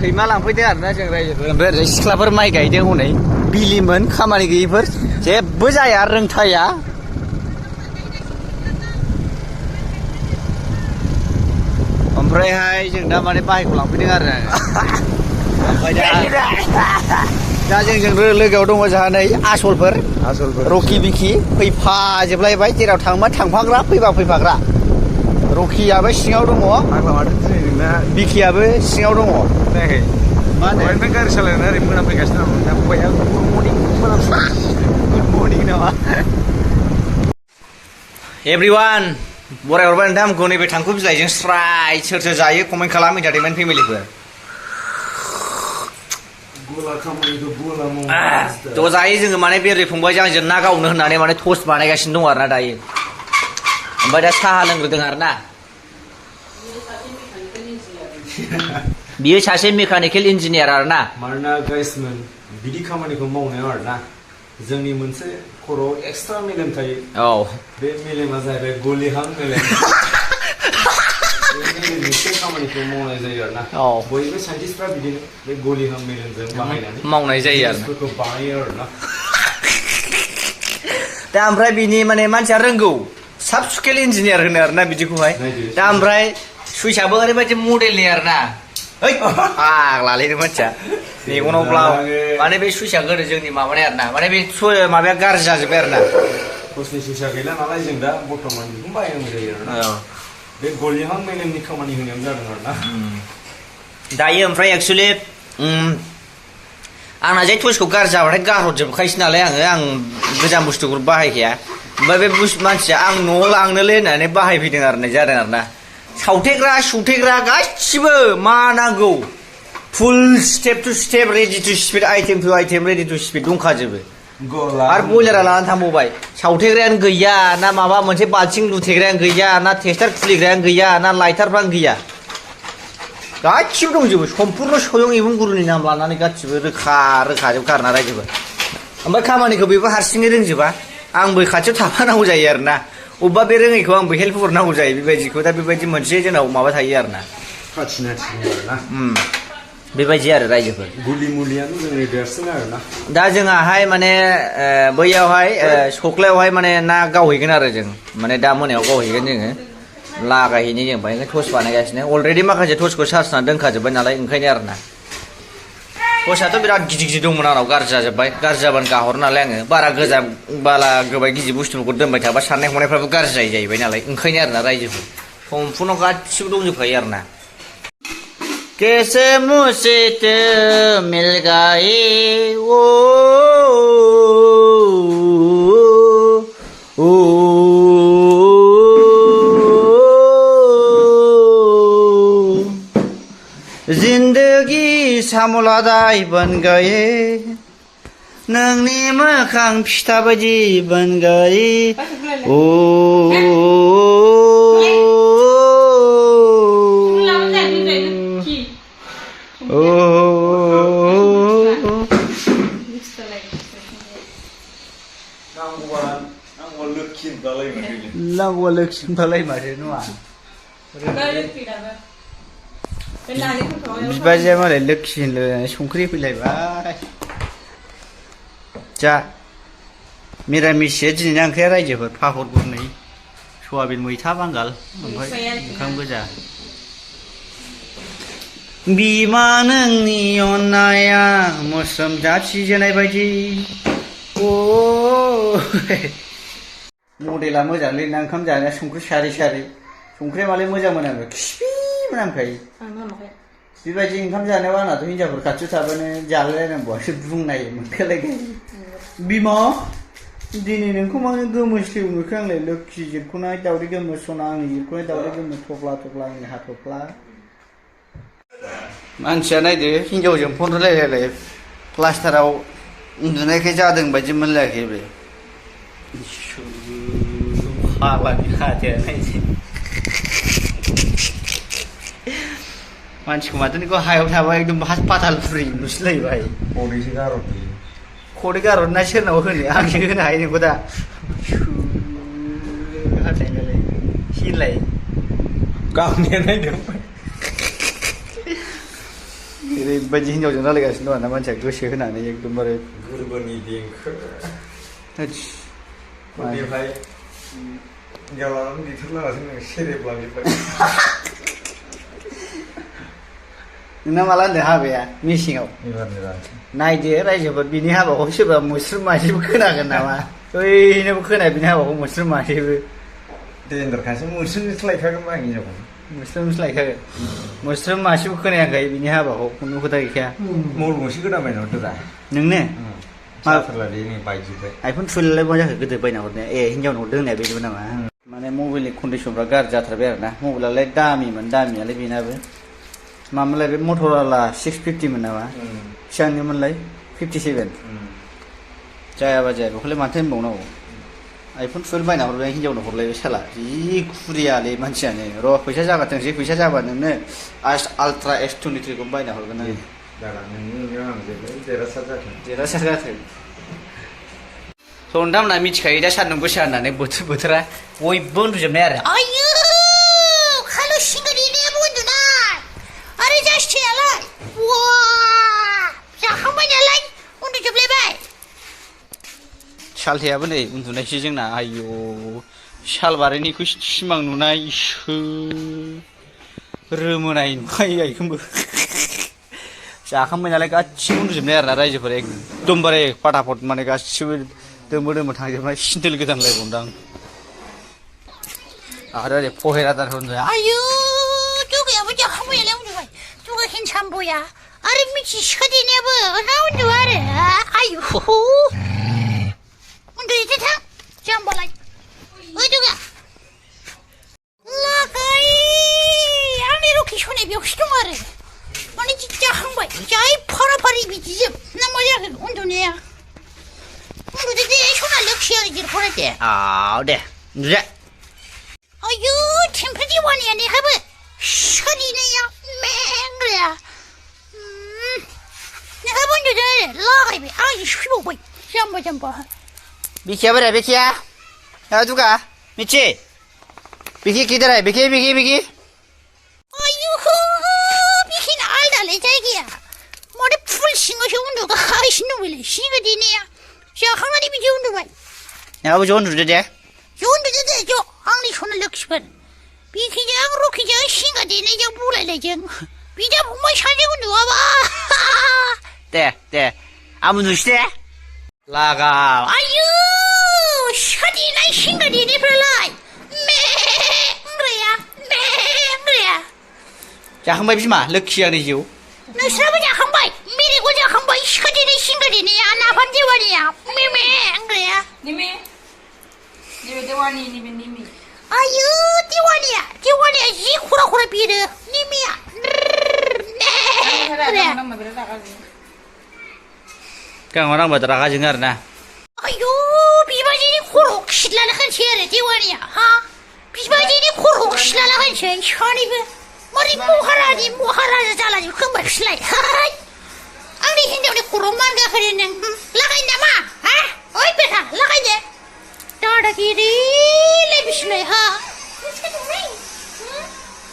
सैमा लांफैदों आरोना जों रायजोफोर ओमफ्राय ओरै सिख्लाफोर माइ गायदों हनै बिलिमोन खामानि गैयिफोर जेबो जाया रोंथाया ओमफ्रायहाय जों दा माने बाहायखौ लांफैदों आरो ओमफ्राय दा जोंजों लोगोआव दङ जोंहा नै आसलफोर रकि बिकि फैफाजोबलायबाय जेराव थांबा थांफाग्रा फैबा फैफाग्रा रकियाबो सिङाव दङ बिकियाबो सिङाव दङ मा होनो गारि सालायनानै ओरै मोनाफैगासिनो दं दा फंबाया गुड मर्निं नामा एभरिवान बरायहरबाय नोंथांमोनखौ नैबे थांखु बिलाइजों स्राय सोर सोर जायो कमेन्ट खालाम एन्टारटेनमेन्ट फेमिलिफोर ज' जायो जोङो माने बेरे फंबायजों आंजों ना गावनो होननानै माने टस्ट बानायगासिनो दं आरोना दायो ओमफ्राय दा साहा लोंग्रोदों आरोना बियो सासे मेकानिकेल इन्जिनियार आरोना मानोना गाइसमोन बिदि खामानिखौ मावनायाव आरोना जोंनि मोनसे खर'आव एक्सट्रा मेलेम थायो औ बे मेलेमा जाहैबाय गलिहां मेलेम मोनसे खामानिखौ मावनाय जायो आरोना बयबो साइन्टिस्टफ्रा बिदिनो बे गलिहां मेलेमजों बाहायनानै मावनाय जायो आरो बानायो आरोना दा ओमफ्राय बिनि माने मानसिया रोंगौ साब स्केल इन्जिनियार होनो आरोना बिदिखौहाय दा ओमफ्राय सुइसआबो ओरैबायदि मडेलनि आरोना ओइ फाग्लालै मानसिया मेगनाव ब्लाव माने बे सुइसआ गोदो जोंनि माबानाय आरोना माने बे माबाया गाज्रि जाजोब्बाय आरोना टर्चनि सुइसआ गैला नालाय जों दा बर्थमान बेखौनो बाहायनांगौ जायो आरोना बे गलिहां मेलेमनि खामानि होनायाव जादों आरोना दायो ओमफ्राय एक्सुवेलि आंना जे टर्चखौ गाज्रि जाबाथाय गारहरजोबखायोसो नालाय आं गोजाम बुस्थुखौ बाहायखाया ओमफ्राय बे मानसिया आं न'आव लांनोलै होननानै बाहायफैदों आरोना जादों आरोना सावथेग्रा सुथेग्रा गासिबो मा नांगौ full step to step ready to speed item to item ready to speed दंखाजोबो आरो बयलारा लानानै थांबावबाय सावथेग्रायानो गैया ना माबा मोनसे बाल्थिं लुथेग्रायानो गैया ना टेस्टार खुलिग्रायानो गैया ना लाइटारफ्रानो गैया गासिबो दंजोबो सम्पुर्ण सयं एबं गुरुनि नाम लानानै गासिबो रोखाजोबखा आरोना रायजोबो ओमफ्राय खामानिखौ बेबो हारसिङै रोंजोबा आंबो खाथियाव थाफानांगौ जायो आरोना अबेबा बे रोङैखौ आंबो हेल्प हरनांगौ जायो बेबायदिखौ दा बेबायदि मोनसे जोंनाव माबा थायो आरोना बेबायदि आरो रायजोफोर गुलि मुलियानो जोंनि देरसिन आरोना दा जोंहाहाय माने बैयावहाय सख्लायावहाय माने ना गावहैगोन आरो जों माने दा मोनायाव गावहैगोन जोङो लागायहैनो जों बाहाय टर्च बानायगासिनो अलरेडि माखासे टर्चखौ चार्ज होनानै दोनखाजोब्बाय नालाय ओंखायनो आरोना टर्चआथ' बिराद गिदिर गिदिर दंमोन आंनाव गाज्रि जाजोब्बाय गाज्रि जाबानो गाहरो नालाय आङो बारा गोजा बाला गोबाय गिदिर बुस्थुफोरखौ दोनबाय थाबा साननाय हनायफ्राबो गाज्रि जाहैबाय नालाय ओंखायनो आरोना रायजोफोर सम्पुर्ण गासिबो दंजोबखायो आरोना कैसे मुझसे तो मिल गए ओ जिंदगी सामलादाय बन गए नोंनि मोखां फिथा बायदि बन गए ओ नांगौबा लोखिनबालाय माथो नङा बिबाजैया मालाय लोखि होनलायनानै संख्रि फैलायबाय जा मिरामिसया दिनैना ओंख्रिया रायजोफोर पापर गुरनै सयाबिन मैथा बांगाल ओमफ्राय ओंखाम गोजा बिमा नोंनि अननाया मोस्रोम जासिजेननाय बायदि ओ मडेला मोजांलै ना ओंखाम जानाया संख्रि सारै सारै संख्रिया मालाय मोजां मोनामो खिफि मोनामखायो बेबायदि ओंखाम जानायाव आंनाथ' हिनजावफोर खाथियाव थाबानो जालायलायनांगौआसो बुंनाय मोनखालायगोन बिमा दिनै नोंखौ मानो गोमोस्लिउ नुखो आंलाय लोखि जिरख'नाय दावदै गोमो सना आंनि जिरख'नाय दावदै गोमो थफ्ला थफ्ला आंनि हाथफ्ला मानसिया नायदो हिनजावजों फन रायलायलाय प्लास्टाराव उन्दुनायखाय जादों बायदि मोनलायाखै बे फाग्लानि हाथाया नायसै मानसिखौ माथो नोंखौ हायाव थाबा एकदम पातालपुरि नुसैलायबाय खदैसो गारहरदो खदै गारहरना सोरनाव होनो आंसो होनो हायो नोंखौ दा हाथायनालाय हिलाय गावनिया नायदों ओरैबायदि हिन्जावजों रायलायगासिनो दं ना मानसिया गोसो होनानै एकदमबारे गोरबोनि देंखो बेनिफ्राय हिन्जाव लानानै दैथारलाङासो नों सेरेब लांजोब्बाय नोंना माला होनदों हाबाया मेसेङाव नायदो रायजोफोर बिनि हाबाखौ सोरबा मुस्रिम मासेबो खोनागोन नामा ओइनोबो खोनाया बिनि हाबाखौ मुस्रिम मासेबो देनदारखासो मुस्रिमसो लायखागोन मा हिन्जावखौ मुस्रिमसो लायखागोन मुस्रिम मासेबो खोनायाखै बिनि हाबाखौ खुनु खोथा गैखाया मबाइल गंसे गोदान बायना हरदोरा नोंनो जाथारलालै नै बायजोब्बाय आइफन 12 मा जाखो गोदो बायना हरनाया हिन्जावनो हरदों होननाया बेनोबो नामा माने मबाइलनि कन्डिसनफ्रा गाज्रि जाथारबाय आरो ना मबाइलालाय दामिमोन दामियालाय बेनाबो मामोनलाय बे मटर'ला 650 मोन नामा सिगांनिमोनलाय 57 जायाबा जाया बेखौलाय माथो होनबावनांगौ आइफन 12 बायना हरबाय हिन्जावनो हरलायबाय साला जि खुरियालै मानसियानो र' फैसा जागाथोंसै फैसा जाबा नोंनो आल्ट्रा S23 खौ बायना हरगोन आं जागोन नोंनियाव आं देरहासार जाथों स' नोंथांमोनहा मिथिखायो दा सान्दुं गोसा होननानै बोथोरा बयबो उन्दुजोबनाय आरो आयौ खालु सिंगारिनियाबो उन्दुनाय आरो जासियालाय वा जाखांबाय नालाय उन्दुजोबलायबाय सालथायाबो नै उन्दुनायसो जोंना आयौ सालबारिनिखौ सिमां नुनाय रोमोनाय नुखायो आइखौबो जाखांबाय नालाय गासिबो उन्दुजोबनाय आरोना रायजोफोरा एकदमबारे फाटाफट माने गासिबो दोमो थांजोबनाय सिन्देल गोदान लायबावदां आरो ओरै पहेर आदार उन्दुनाय आयौ दुगायाबो जाखांबाय नालाय उन्दुबाय दुगा हिनसामबया आरो मिथि सिखा देनायाबो ना उन्दुआ आरो आयौ उन्दुहैदो थां जाम्बालाय ओइ दुगा लागाय आंनि रखि सनाय बेयावसो दं आरो माने जाखांबाय जाय फाराफारि बिदिजोब ना मा जाखो उन्दुनाया उन्दुदो दे सना लोखिया गिदिर फरायदे दे उन्दुदो आयौ टेम्पार देवानिया नेहाबो सिखा देनाया मेंग्राया नेहाबो उन्दुदो आरो लागायबाय आंजों सफैबावबाय जाम्बा बिखिया बोरै बिखिया दुगा मिथि बिखि किधर है बिखि आयौ बिखिना आलदालै जायगाया माथो फुल सिङावसो उन्दुगासिनो दंबायलै सिंगा देनाया जाखांनानै बिदि उन्दुबाय नोंहाबो ज' उन्दुदो दे उन्दुदो दे ज' आंनि सना लोखिफोर बिखिजों रखिजों सिंगा देनायजों बुलायनायजों बिदा फंबाय सानैजों उन्दुआबा दे आं उन्दुसै दे लागाव आयौ सिखा देनाय सिंगा देनायफ्रालाय मेंग्राया जाखांबाय बिमा लोखि आंनि जिउ नोंस्राबो जाखांबाय मेरेगल जाखांबाय सिखा देनाय सिंगा देनाया नाफाम देवानिया मेंग्राया निमे आयौ देवानिया जि खरा बिरो निमेया गांआव नांबा रागा जोङो आरो ना आयौ बिबाजैनि खर'आव खिदलाना होनसै आरो देवानिया हा बिबाजैनि खर'आव खिदलाना होनसै सानैबो मारै महाराजा जालाजोबखो होनबाय बिसोरलाय हाय आंनि हिन्जावनि खर'आव मान गाखोदो नों लागायनो नामा हा ओइ बेटा लागायदो दादागिरिलाय बिसोरलाय हा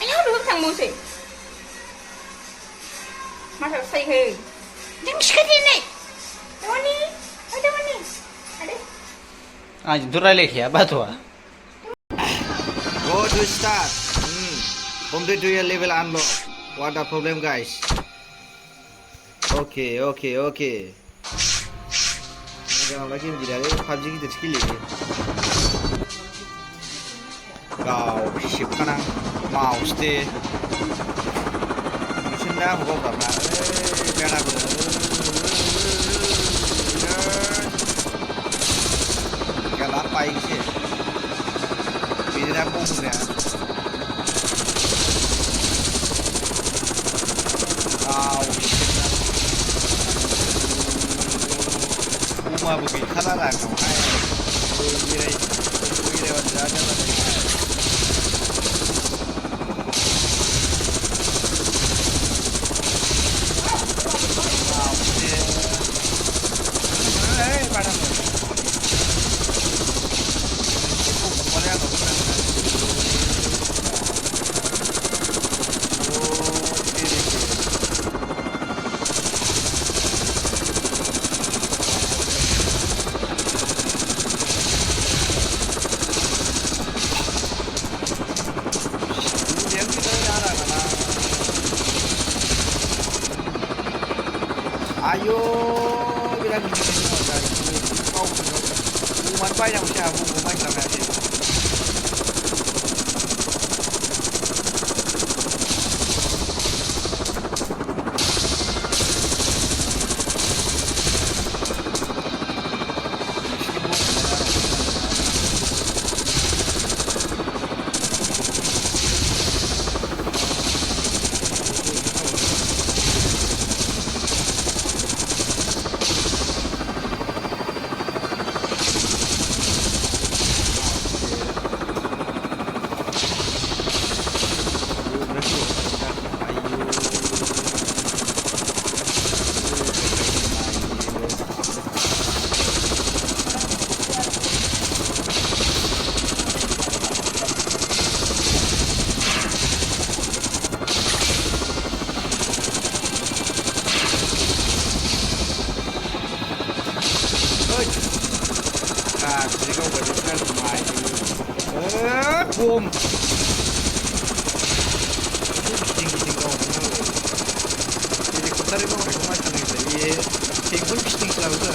आयौ उन्दुबो थांबावसै माथाव सायखै नों सिखा देनाय आंजोंथ' रायलायखाया बाथ'आ Go to start. Complete to your level unlock. What the problem, guys? Okay. Jangan lagi menjadi PUBG kita sekali. Kau sip kanang mouse deh. Sudah bukan karena karena kalau apa ini sih? BIDINW punya. Bima begitu kalah kau hai. Kira wajar aja lah. Ayo, bilang gini dari kau umat banyak usia aku main sama dia. Jadi kau berikan pemain boom. Tinggi kau. Jadi kau tarik kau macam ni. Jadi tinggal pisting selalu tu.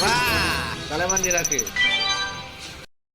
Wah, kalaman dirake.